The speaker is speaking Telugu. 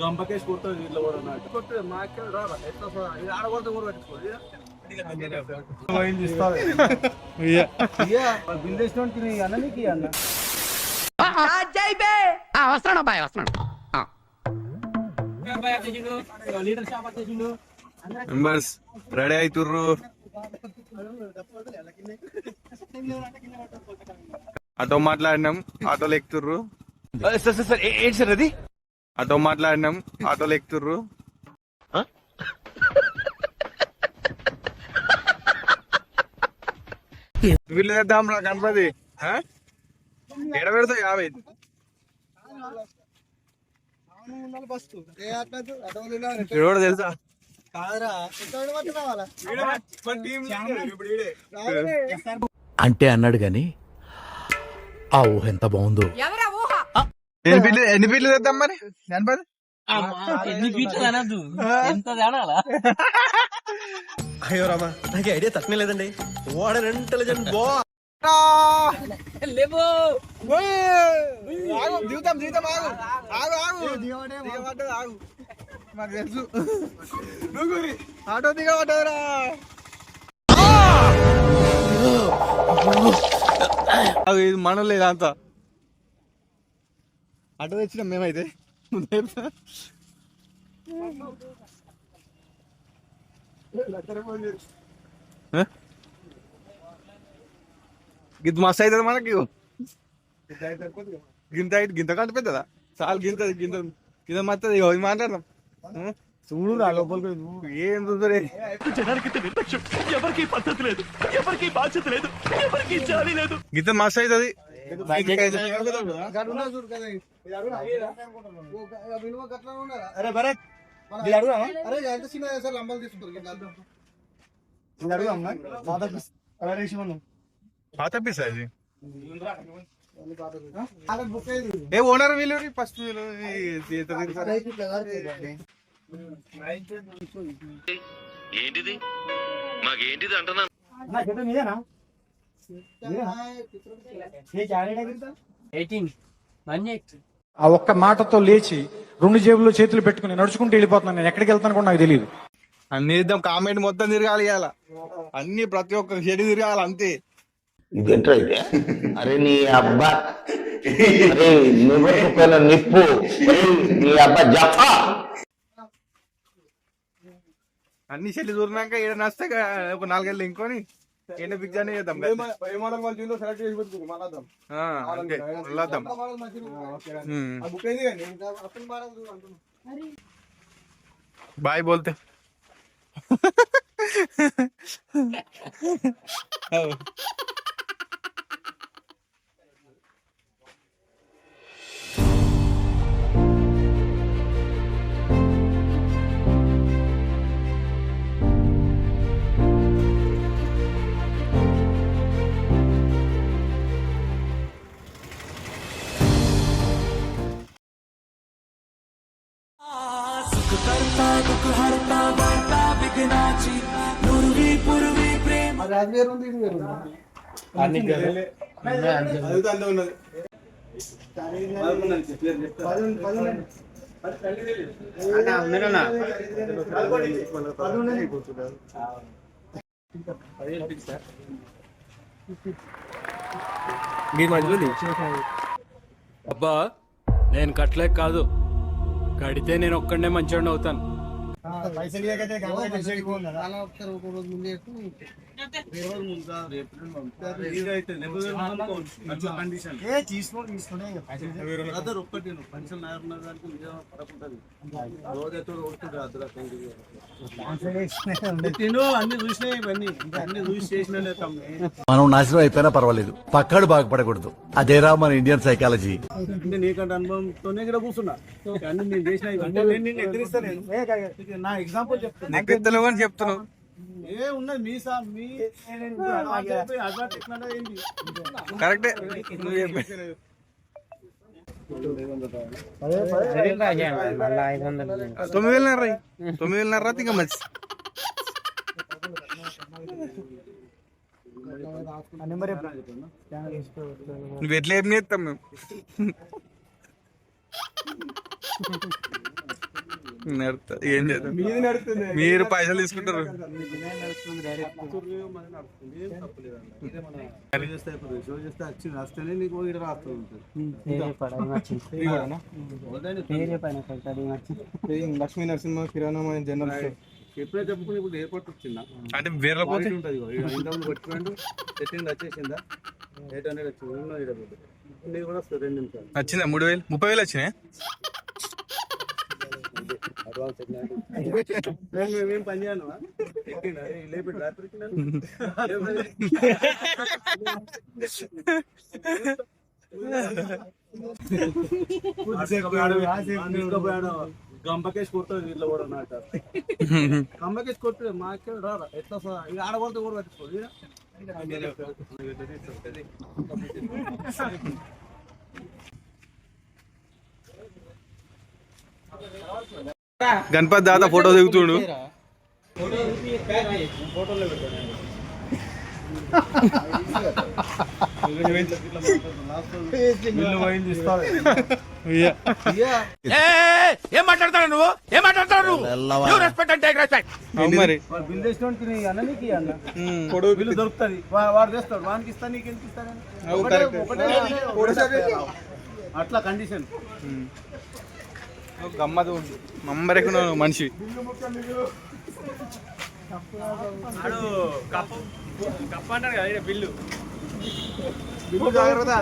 గంపకేసి కొడుతుంది ఇట్లా కూడా మాకే రాబా ఎట్లా ఆడగొడతా కూడా పెట్టుకోవాలి బిల్ చేసినోడికి అన్న నీకు అన్న వస్తున్నాడు అబ్బాయి వస్తున్నాడు. Members ready అవుతుర్రు. ఆటో మాట్లాడినాం, ఆటోలు ఎక్కుతుర్రు. సార్ ఏంటి సార్ అది? ఆటో మాట్లాడినాం, ఆటోలు ఎక్కుతుర్రు. వీళ్ళు తెద్దాం రా గణపతి. ఎడ పెడతావు 50 ఎవడు తెలుసా? అంటే అన్నాడు గాని ఆ ఊహ ఎంత బాగుందో. ఎన్ని ఫీట్లు తెద్దాం మరి గణపతి? అయ్యో రామా, నాకు ఐడియా తక్కువ లేదండి. What an intelligent boy. మాకు తెలుసు ఆటో దిగబడ్డరా. ఇది మనలే ఇదంతా. ఆటో తెచ్చినాం మేమైతే. గింత మస్తు అవుతుంది మనకి. గింత గింత కంటే పెద్దదా? చాలు గింత గింత గింత మత్తది. ఇది మాట్లాడదాం చూడు రా లోపలికి. ఏం చూసరే ఎవరికి పద్ధతి లేదు, ఎవరికి బాధ్యత లేదు, ఎవరికి జాలి లేదు. గింత మస్తు అవుతుంది. అరే భరత్ పాత పీస్ అది. ఏ ఓనర్ వీళ్ళు ఫస్ట్ ఏంటిది మాకేంటిది అంటున్నా. ఆ ఒక్క మాటతో లేచి 2 జేబుల్లో చేతులు పెట్టుకుని నడుచుకుంటూ వెళ్ళిపోతున్నాను. నేను ఎక్కడికి వెళ్తాను కూడా నాకు తెలియదు. అన్ని ఇద్దాం, కామెంట్ మొత్తం తిరగాలి ఇవాళ. అన్ని ప్రతి ఒక్క చెడు తిరగాలి అంతే. ఇదేంటో ఇదే. అరే నీ అబ్బా, అరే నివ్వకపోయిన నిప్పు, నీ అబ్బా జఫా. అన్ని చెల్లి దూరినాక ఈడ నస్తే ఒక 4 ఏళ్ళు ఇంకొని ఎండ పిక్చర్ చేద్దాం. సెలెక్ట్ చేసి పెట్టుకుంది బాయ్ బోల్తే మీరు మధ్యలో అబ్బా, నేను కట్టలేక కాదు, కడితే నేను ఒక్కడే మంచివాడిని అవుతాను. మనం నాశనం అయిపోయినా పర్వాలేదు, పక్కాడు బాగుపడకూడదు. అదేరా మన ఇండియన్ సైకాలజీ. నీకంటే అనుభవంతోనే ఇక్కడ కూర్చున్నా. నేను చేసిన నా ఎగ్జాంపుల్ చెప్తున్నావు చెప్తున్నావు. ఏ ఉన్నది మీ కరెక్టే. 9,500 తింగ మంచి. నువ్వు ఎట్లా ఏం చేస్తాం మేము. నడుస్తుంది, ఏం చేద్దాం. మీది నడుస్తుంది, మీరు పైసలు తీసుకుంటారు. షో చేస్తే వచ్చింది వస్తేనే నీకు ఇక్కడ రాస్తూ ఉంటుంది. లక్ష్మీ నరసింహ కిరాణా జనరల్ స్టోర్. ఎప్పుడే చెప్పుకుని ఇప్పుడు ఎయిర్పోర్ట్ వచ్చిందా అంటే వేరే పోతే ఉంటుంది ఇంతకుముందు కొట్టుకోండి సెట్టింగ్ వచ్చేసిందా 800 వచ్చింది నీకు కూడా వస్తుంది 2 నిమిషాలు వచ్చిందా 3000 30,000 వచ్చినాయి. అడ్వాన్స్ మేము పని చేయను ఎక్కిండా లేపెట్టి రాత్రికి గంపకేసి కొడుతుంది ఇట్లా కూడా నాట గంపకేసి కొట్టు మాకే రారా ఎట్లా ఇక ఆడబడితే కూడా పట్టించుకోదు గణపతి దాదా ఫోటో దిగుతుడు. ఏం మాట్లాడతాడు నువ్వు? ఏం మాట్లాడతాడు? మరి బిల్ చేసినోడికి అన్నకి అన్న బిల్లు దొరుకుతుంది వాడు చేస్తాడు వానికి ఇస్తా నీకు ఎందుకు ఇస్తాను అట్లా కండిషన్ గమ్మదు నంబరెక్కున మనిషి. కప్ప అంటారు కదా బిల్లు. బిల్లు జాగ్రత్త